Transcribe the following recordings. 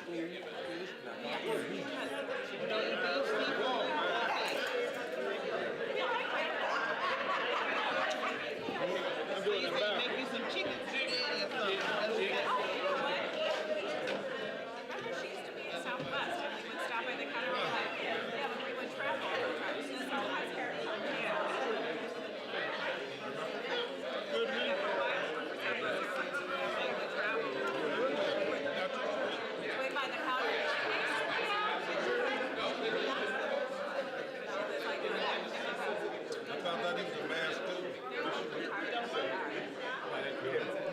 Make you some chicken spaghetti or something. Remember, she used to be in Southwest, and we would stop by the counter all the time. Yeah, but we would travel all the time. She's Southwest character. Yeah. Good Yeah, man. for a while, we worked for Southwest Airlines, so we would travel. Wait by the counter. Hey, I found out he was a man school.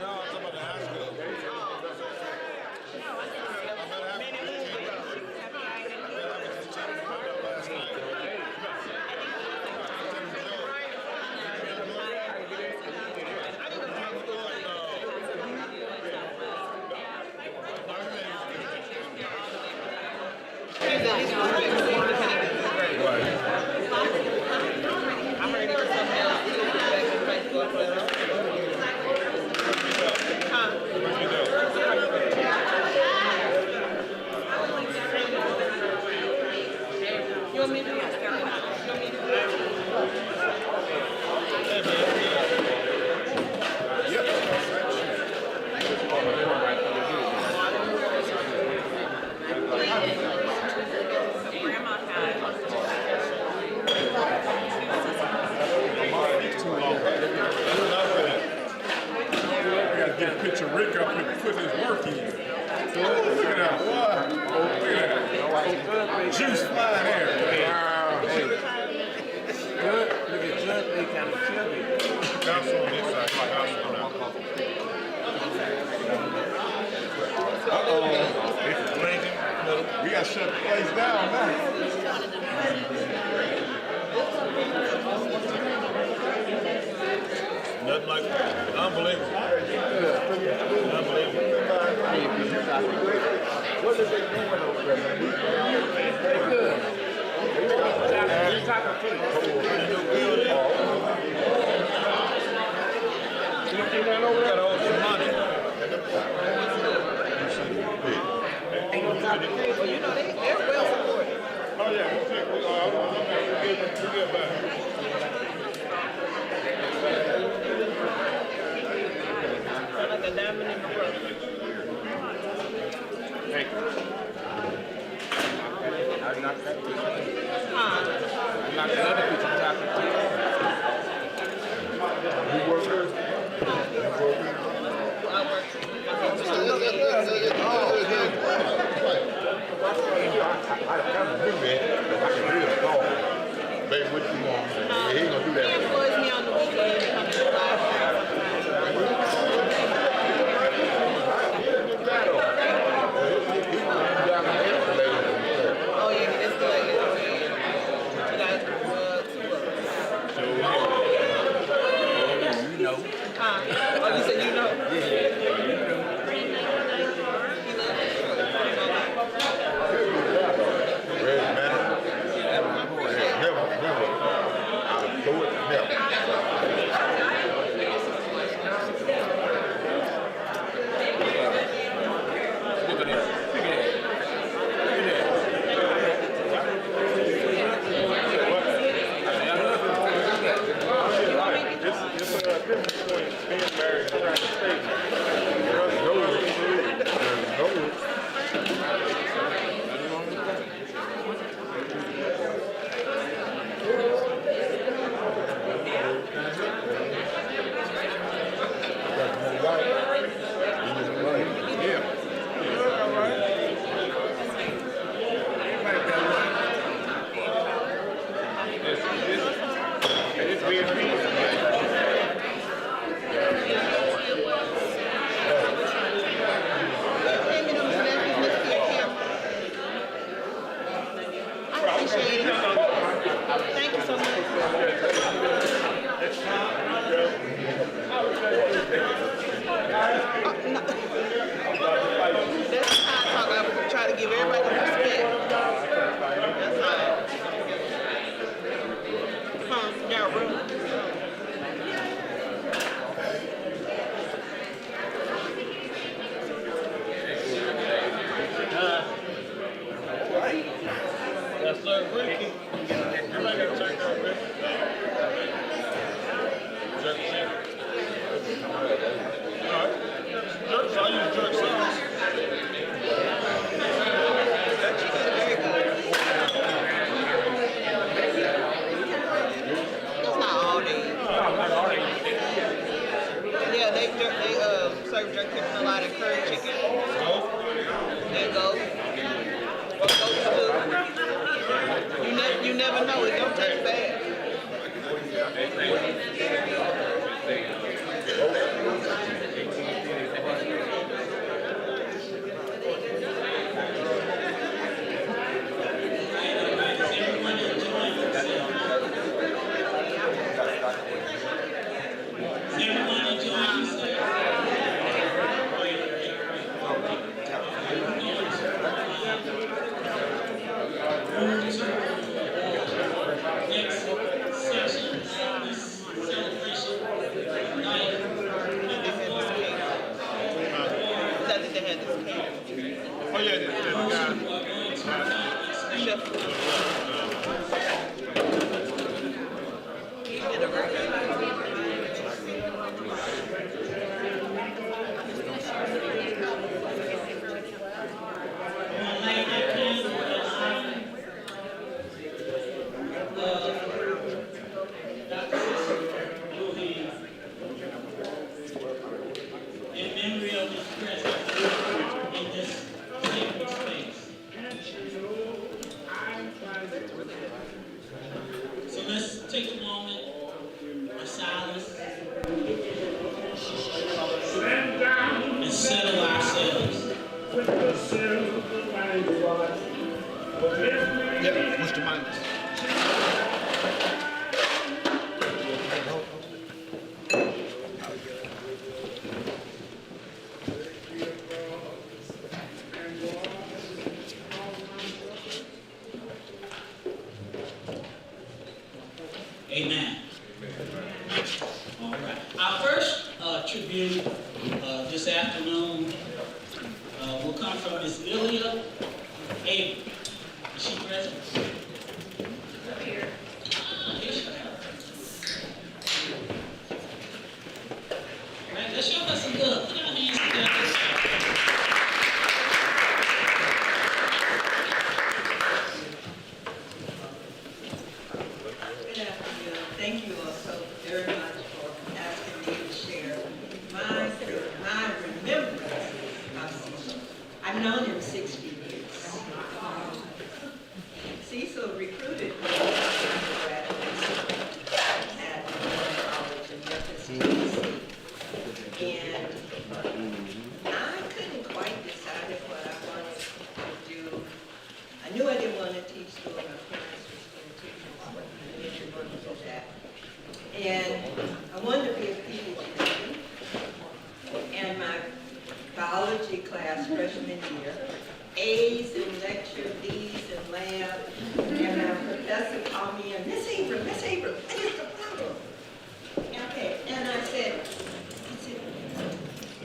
No, I'm talking about the high school. I met last night. I'm ready for something else. You want me to do it? You want me to do it? Grandma had I gotta get a picture of Rick up and put his work in. Look at that, boy. Look at that. Juice flying there. Wow. Good. Look at Judge. They kind of chubby. House on this side. House on that. Uh-oh. Lincoln, We gotta shut the place down now. nothing like unbelievable. Unbelievable. What are they doing over there? They're good. They're talking to you. You see that over there? Got all some money. Well, you know, they're well supported. Oh yeah, we'll get back. Like a diamond in the rough. Thank you. I knocked that piece. I knocked the other piece of chocolate too. You work here? I work. I kind of knew that, but I can really call him. Baby, what you want? He ain't gonna do that. He employs me on the weekend to come to the Oh yeah, it's good. You guys, You know. oh, you said you know? Red man. Never. I'll throw it, never. a lot of curry chicken. Go. That goat. Or goat stew. You never know. It don't taste bad. Oh yeah, the guy. Chef. He did a very good job. Dr. Cecil Lue-Hing, in memory of his presence in this sacred space. So let's take a moment of silence and settle ourselves. Yeah, what's the minus? Amen. All right. Our first tribute this afternoon will come from Miss Lilia Abel. Is she present? Here. Here she is. All right, let's show her some love. Put our hands together. Good afternoon. Thank you all so very much for asking me to share my remembrance of Cecil. I've known him 60 years. Cecil recruited me to graduate school at college in Memphis, Tennessee. And I couldn't quite decide what I wanted to do. I knew I didn't want to teach school. My parents were school teachers, but I didn't want to do that. And I wanted to be a PhD. And my biology class freshman year, A's in lecture, B's in lab, and my professor called me in, Miss Abram, what is the problem? Okay, and I said,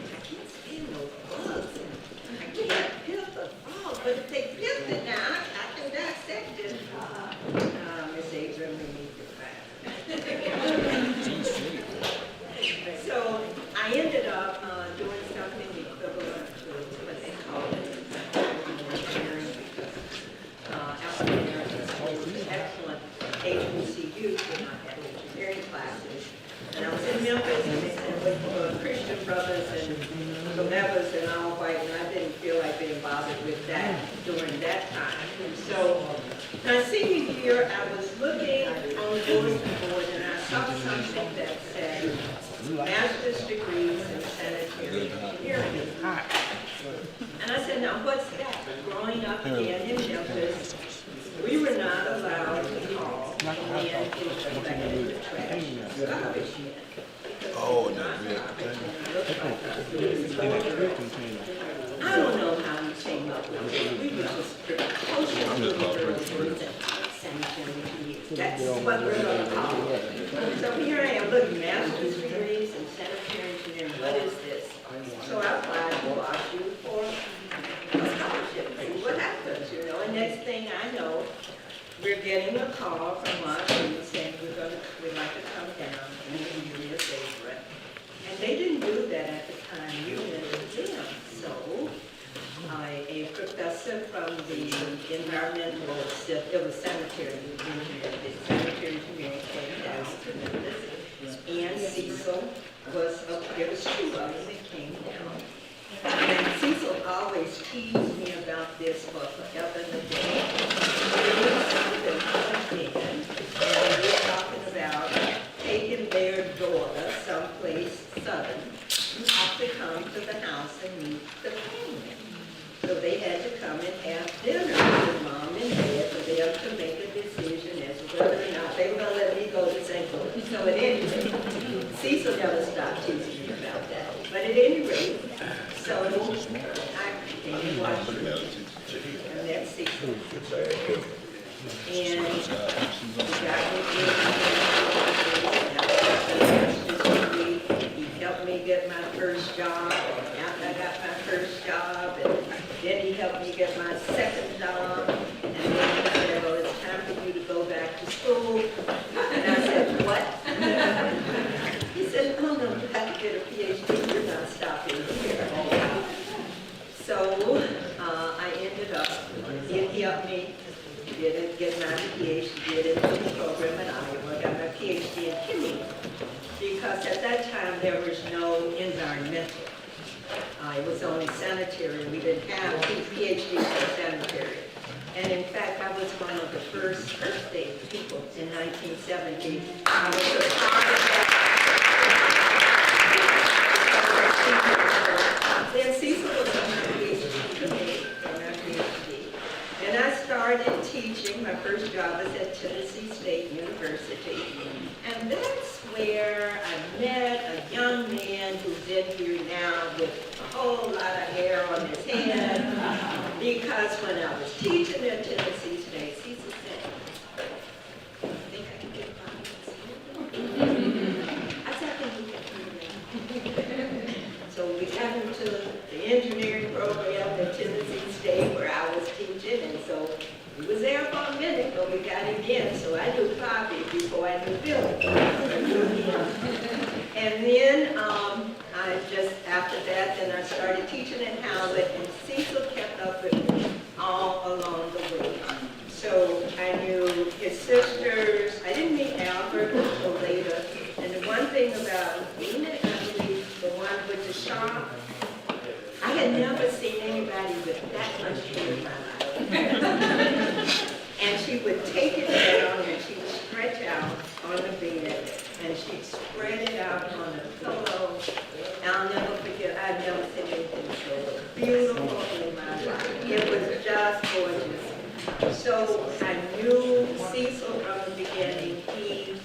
I can't stand those bugs. I can't peel the frog, but if they peeled it now, I can dissect it. Miss Abram, we need to So I ended up doing something equivalent to what they call engineering, because African Americans hold excellent HBCUs in my engineering classes. And I was in Memphis, and they said with Christian brothers and Blvds and all white, and I didn't feel like being bothered with that during that time. And so my senior year, I was looking on the bulletin board, and I saw something that said master's degrees in sanitary engineering. And I said, now what's that? Growing up again in Memphis, we were not allowed to call men who collected the trash garbage men. Oh, I don't know how we came up with it. We were just precocious little girls in sanitary engineering. That's what we're going to call it. So here I am looking, master's degrees in sanitary engineering. What is this? So I applied to WashU for a scholarship. See what happens, you know. And next thing I know, we're getting a call from WashU saying we'd like to come down and interview Miss Abram. And they didn't do that at the time you interviewed them. So a professor from the environmental, it was sanitary engineering, came down to Memphis, and Cecil was up, there was two of them that came down. teased me about this for forever and a day. They were talking about taking their daughter someplace southern to come to the house and meet the family. So they had to come and have dinner with mom and dad for them to make a decision as to whether or not they were going to let me go to St. Louis. So at any rate, Cecil never stopped teasing me about that. But at any rate, so I came to Washington, and that's Cecil. And he got me he helped me get my first job. After I got my first job, and then he helped me get my second job. And then he said, well, it's time for you to go back to school. And I said, what? He said, oh no, you have to get a PhD. You're not stopping here. So I ended up, he helped me get my PhD in the program in Iowa. I got my PhD in chemistry because at that time there was no environmental. It was only sanitary. We didn't have PhDs in sanitary. And in fact, I was one of the first Earth Day people in 1970. I was a part of that. Then Cecil was on my PhD. Then I started teaching. My first job was at Tennessee State University. And that's where I met a young man who's in here now with a whole lot of hair on his head. Because when I was teaching at Tennessee State, Cecil said, I think I can get by. I said, I think we can do that. So we got into the engineering program at Tennessee State where I was teaching, and so we was there for a minute, but we got again. So I knew Bobby before I knew Billy. And then I just, after that, then I started teaching at Howard, and Cecil kept up with me all along the way. So I knew his sisters. I didn't meet Albert until later. And the one thing about Nina, I believe, the one with the sharp, I had never seen anybody with that much hair in my life. And she would take it down and she'd stretch out on the bed and she'd spread it out on the pillow. I'll never forget, I've never seen anything so beautiful in my life. It was just gorgeous. So I knew Cecil from the beginning. He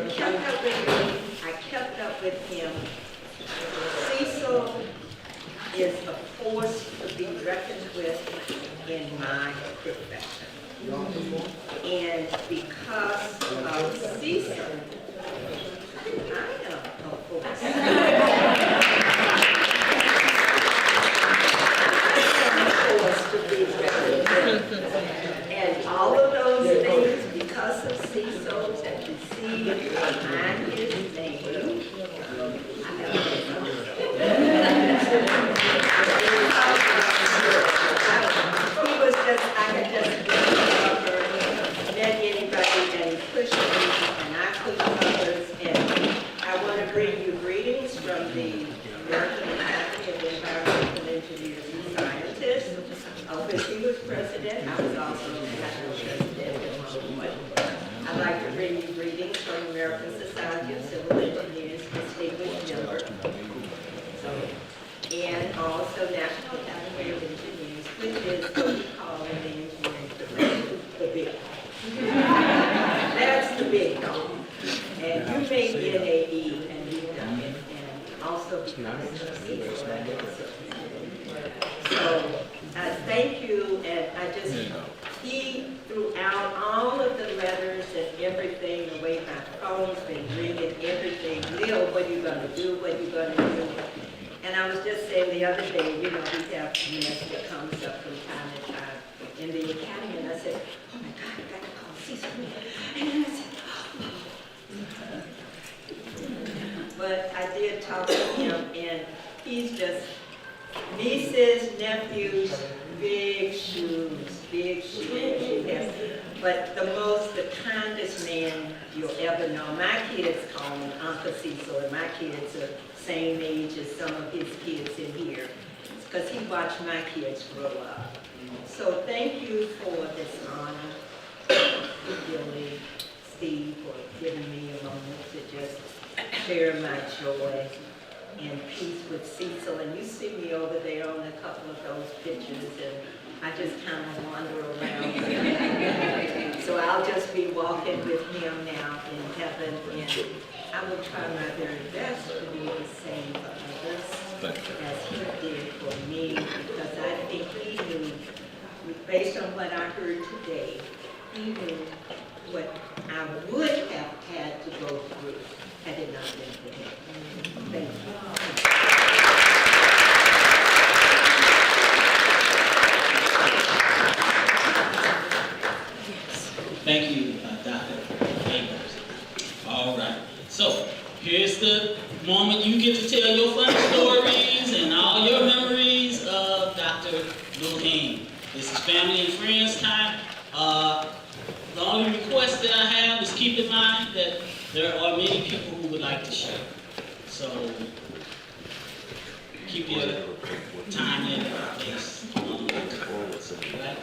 kept up with me. I kept up with him. Cecil is a force to be reckoned with in my profession. And because of Cecil, I am a force. I am a force to be reckoned with. And all of those things, because of Cecil, that you see behind his name, I have he was just, I could just met anybody and he pushed me and I pushed others. And I want to bring you greetings from the American Academy of Environmental Engineers and Scientists, of which he was president. I was also national president at one point. I'd like to bring you greetings from American Society of Civil Engineers, distinguished member. And also National Academy of Engineers, which is what we call in the engineering profession, the big dog. That's the big dog. And you may be an AE and you've done it, and also because of Cecil. So thank you, and I just, he throughout all of the letters and everything, the way my phone's been ringing, everything, Lil, what are you going to do, what are you going to do? And I was just saying the other day, you know, we have mess that comes up from time to time in the academy, and I said, oh my God, I got to call Cecil. And then I said, oh. But I did talk to him, and he's just nieces, nephews, big shoes he has. But the kindest man you'll ever know. My kids call him Uncle Cecil, and my kids are same age as some of his kids in here. He's because he watched my kids grow up. So thank you for this honor, Billy, Steve, for giving me a moment to just share my joy and peace with Cecil. And you see me over there on a couple of those pictures, and I just kind of wander around. So I'll just be walking with him now in heaven, and I will try my very best to do the same for others as he did for me, because I think he knew, based on what I heard today, he knew what I would have had to go through had it not been for him. Thank you. Thank you, Dr. Abrams. All right. So, here's the moment you get to tell your funny stories and all your memories of Dr. Lue-Hing. This is family and friends time. The only request that I have is keep in mind that there are many people who would like to share. So, keep your time limit based on right?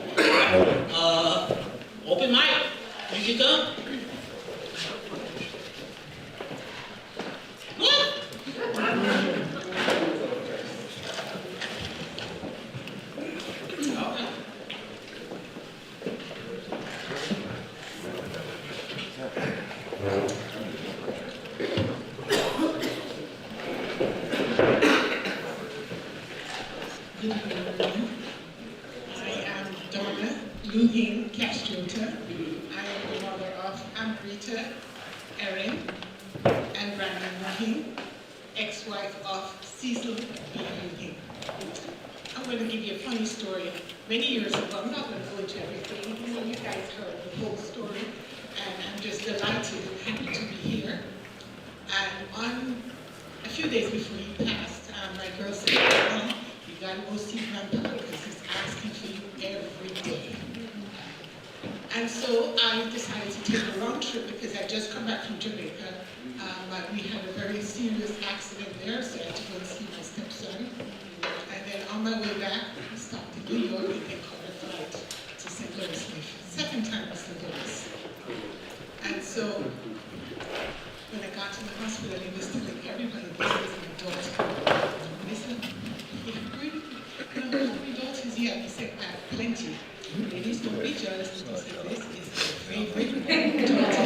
Open mic, you can come. What? All right. Good evening. I am Donna Lue-Hing Castrota. I am the mother of Amrita, Erin, and Brandon Lue-Hing, ex-wife of Cecil Lue-Hing. I'm going to give you a funny story. Many years ago, I'm not going to go into everything. You know, you guys heard the whole story, and I'm just delighted and happy to be here. And on a few days before he passed, my girl said, "Mom, you got to go see Grandpa because he's asking for you every day." And so I decided to take a round trip because I just come back from Jamaica. We had a very serious accident there, so I had to go and see my stepson. And then on my way back, I stopped in New York and then caught a flight to St. Louis, my second time to St. Louis. And so when I got to the hospital, he was telling everybody this is my daughter. And they said, "Yeah, how many daughters you have?" He said, "I have plenty." Ladies, don't be jealous, because this is my favorite daughter.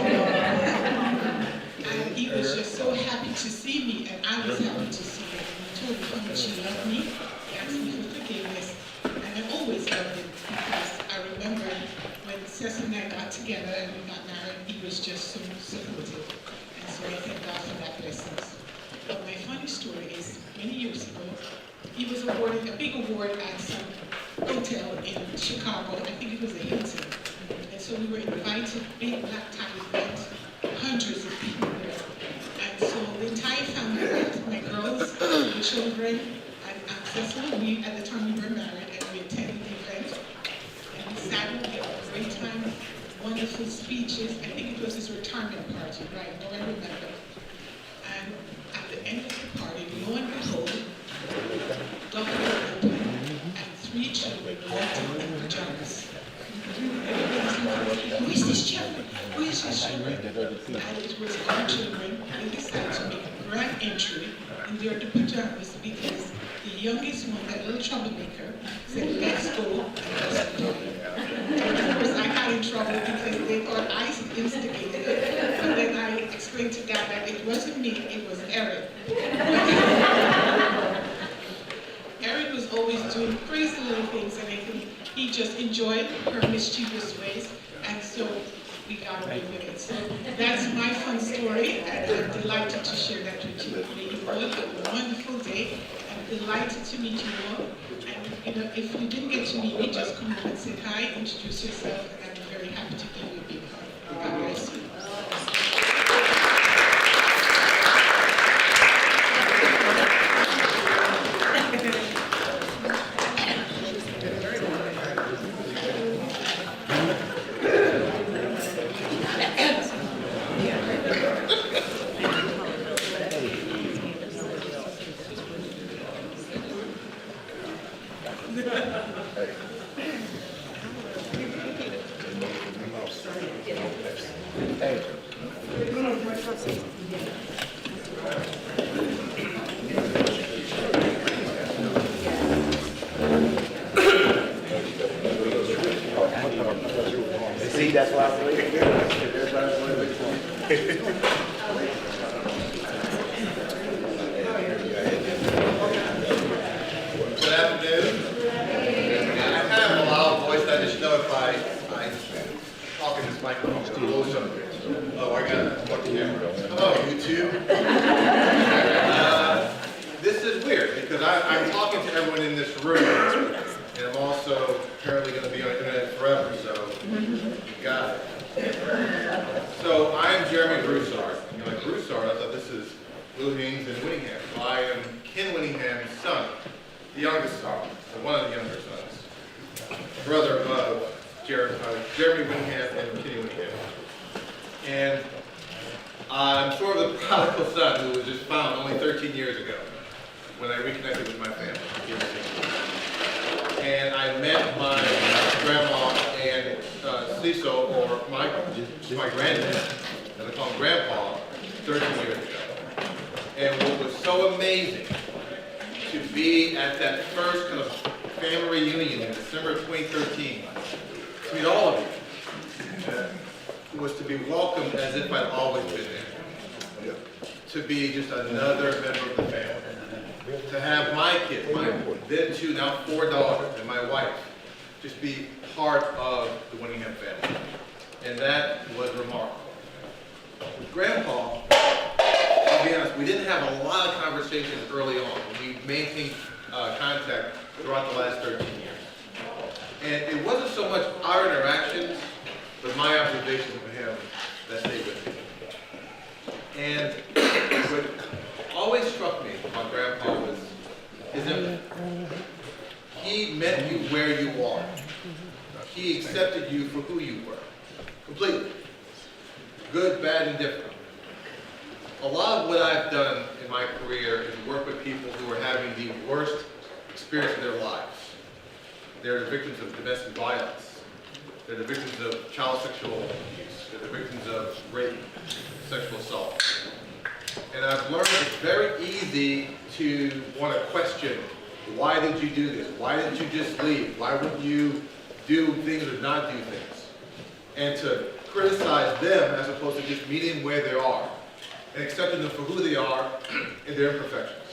And he was just so happy to see me, and I was happy to see him. He told me how much he loved me. He asked me for forgiveness, and I always loved him because I remember when Cecil and I got together and we got married, he was just so supportive. And so I thank God for that blessing. But my funny story is, many years ago, he was awarded a big award at some hotel in Chicago. I think it was a Hilton. And so we were invited, big black tie event, hundreds of people there. And so the entire family went, my girls, the children, and Cecil. At the time we were married, and we attended the event. And we sat and we had a great time, wonderful speeches. I think it was his retirement party, right? No, I remember. And at the end of the party, lo and behold, Dr. Open and 3 children walked in their pajamas. Everybody's like, "Who is this children? Who is this children?" And it was our children. They decided to make a grand entry in their pajamas because the youngest one, that little troublemaker, said, "Let's go," and let's go. And of course, I got in trouble because they thought I instigated it. But then I explained to Dad that it wasn't me, it was Erin. Erin was always doing crazy little things, and I think he just enjoyed her mischievous ways, and so we got away with it. So that's my fun story, and I'm delighted to share that with you. May you all have a wonderful day. I'm delighted to meet you all. And if you didn't get to meet me, just come over and say hi, introduce yourself, and I'm very happy to give you a big hug. God bless you. See, that's why I was waiting. That's why I was waiting for Good afternoon. I have a loud voice. I just know if I talk in this microphone, it's a little something. Oh, I got it. Hello, YouTube. This is weird because I'm talking to everyone in this room, and I'm also apparently going to be on the internet forever, so you got it. So I'm Jeremy Broussard. You're like, Broussard? I thought this is Lue-Hing's and Winningham. Well, I am Ken Winningham's son, the youngest son, or one of the younger sons, brother of Jeremy Winningham and Kenny Winningham. And I'm sort of the prodigal son who was just found only 13 years ago when I reconnected with my family. And I met my grandma and Cecil, or my granddad, and I call him Grandpa, 13 years ago. And what was so amazing to be at that first kind of family reunion in December of 2013, to meet all of you, was to be welcomed as if I'd always been there. To be just another member of the family. To have my kids, my then 2, now 4 daughters, and my wife, just be part of the Winningham family. And that was remarkable. With Grandpa, I'll be honest, we didn't have a lot of conversations early on. We maintained contact throughout the last 13 years. And it wasn't so much our interactions, but my observations of him that stayed with me. And what always struck me about Grandpa was his empathy. He met you where you are. He accepted you for who you were, completely. Good, bad, and different. A lot of what I've done in my career is work with people who are having the worst experience of their lives. They're the victims of domestic violence. They're the victims of child sexual abuse. They're the victims of rape, sexual assault. And I've learned it's very easy to want to question, why did you do this? Why didn't you just leave? Why wouldn't you do things or not do things? And to criticize them as opposed to just meeting where they are and accepting them for who they are and their imperfections.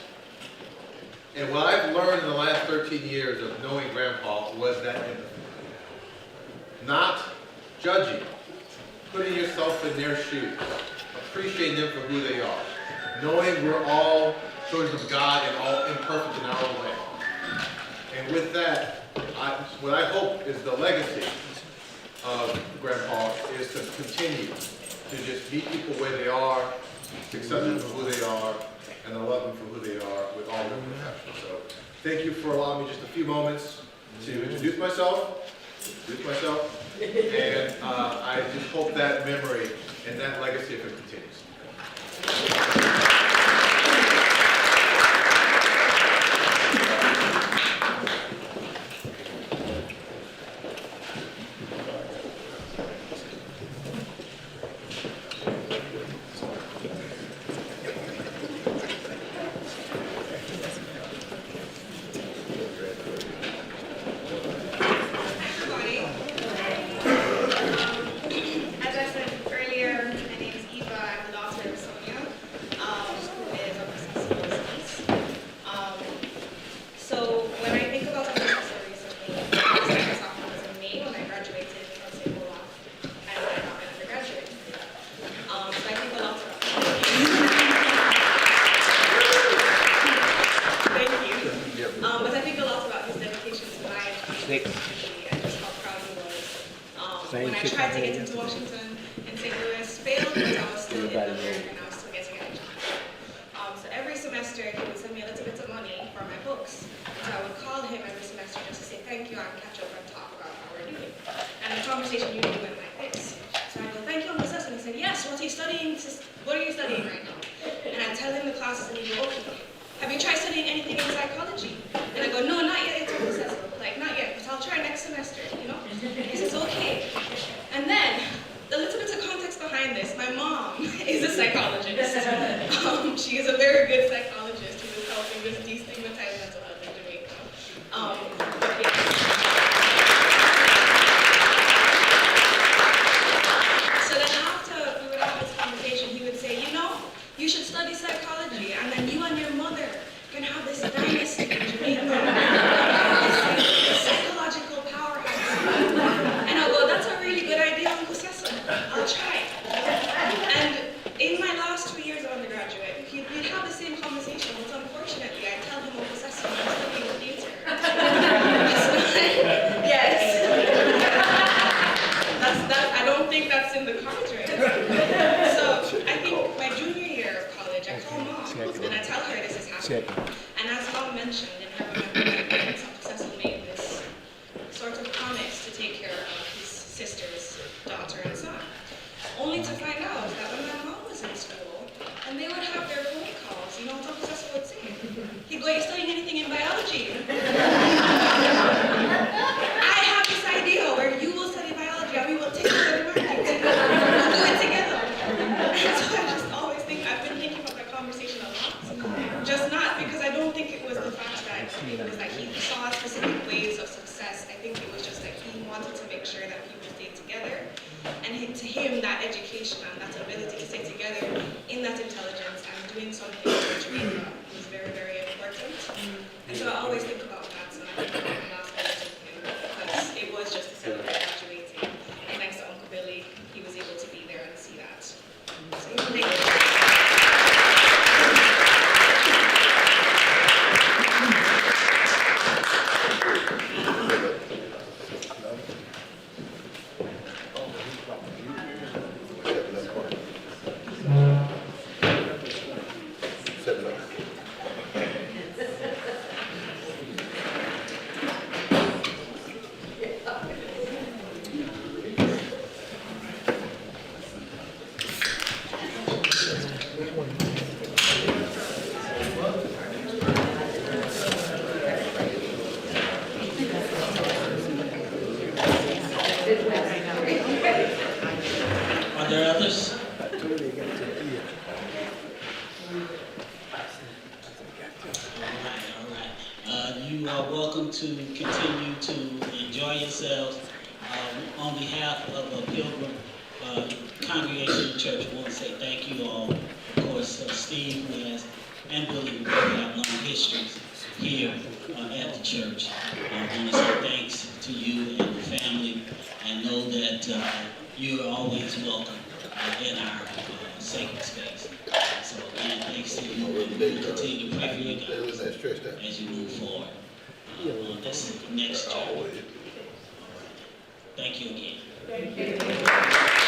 And what I've learned in the last 13 years of knowing Grandpa was that empathy. Not judging, putting yourself in their shoes, appreciating them for who they are, knowing we're all children of God and all imperfect in our own way. And with that, what I hope is the legacy of Grandpa is to continue to just meet people where they are, accept them for who they are, and to love them for who they are with all their imperfections. So thank you for allowing me just a few moments to introduce myself, and I just hope that memory and that legacy of him continues. When I tried to get into Washington and St. Louis, failed because I was still in the herd and I was still getting out. So every semester he would send me a little bit of money for my books. So I would call him every semester just to say thank you and catch up and talk about how we're doing. And the conversation usually went like this. So I go, thank you, Uncle Cecil. And he said, yes, what are you studying? What are you studying right now? And I tell him the classes and he go, okay. Have you tried studying anything in psychology? And I go, no, not yet, Uncle Cecil. And as Mom mentioned in her remembrance, Cecil made this sort of promise to take care of his sister's daughter and son. Only to find out that when my mom was in school, and they would have their phone calls, you know what Uncle Cecil would say? He'd go, "Are you studying anything in biology?" I have this idea where you will study biology and we will take it to the market. We'll do it together. And so I just always think, I've been thinking about that conversation a lot. Just not because I don't think it was the fact that it was that he saw specific ways of success. I think it was just that he wanted to make sure that people stayed together. And to him, that education and that ability to stay together in that intelligence and doing something which we love was very, very important. And so I always think about that. So I think about the last visit with him because it was just to celebrate graduating. And thanks to Uncle Billy, he was able to be there and see that. So thank you. Are there others? All right. You are welcome to continue to enjoy yourselves. On behalf of Pilgrim Congregational Church, I want to say thank you all. Of course, Steve, who has, and Billy, who have long histories here at the church. I want to say thanks to you and the family, and know that you are always welcome in our sacred space. So again, thanks to you, and we will continue to pray for you guys as you move forward on this next journey. Thank you again. Thank you.